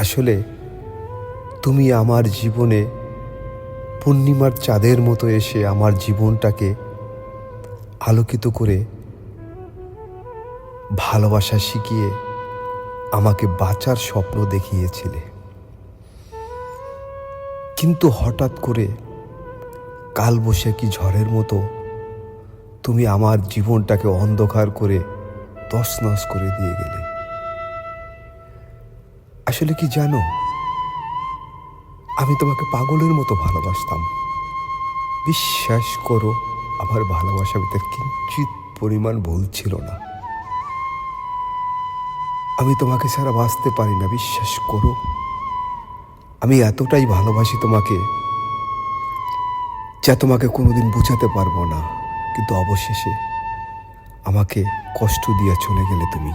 আসলে তুমি আমার জীবনে পূর্ণিমার চাঁদের মতো এসে আমার জীবনটাকে আলোকিত করে ভালোবাসা শিখিয়ে আমাকে বাঁচার স্বপ্ন দেখিয়েছিলে। কিন্তু হঠাৎ করে কালবৈশাখী ঝড়ের মতো তুমি আমার জীবনটাকে অন্ধকার করে তছনছ করে দিয়ে গেলে। আসলে কি জানো, আমি তোমাকে পাগলের মতো ভালোবাসতাম। বিশ্বাস করো, আমার ভালোবাসার ভিতরে কিঞ্চিত পরিমাণ ভুল ছিল না। আমি তোমাকে ছাড়া বাঁচতে পারি না, বিশ্বাস করো। আমি এতটাই ভালোবাসি তোমাকে যা তোমাকে কোনোদিন বোঝাতে পারবো না। কিন্তু অবশেষে আমাকে কষ্ট দিয়ে চলে গেলে তুমি।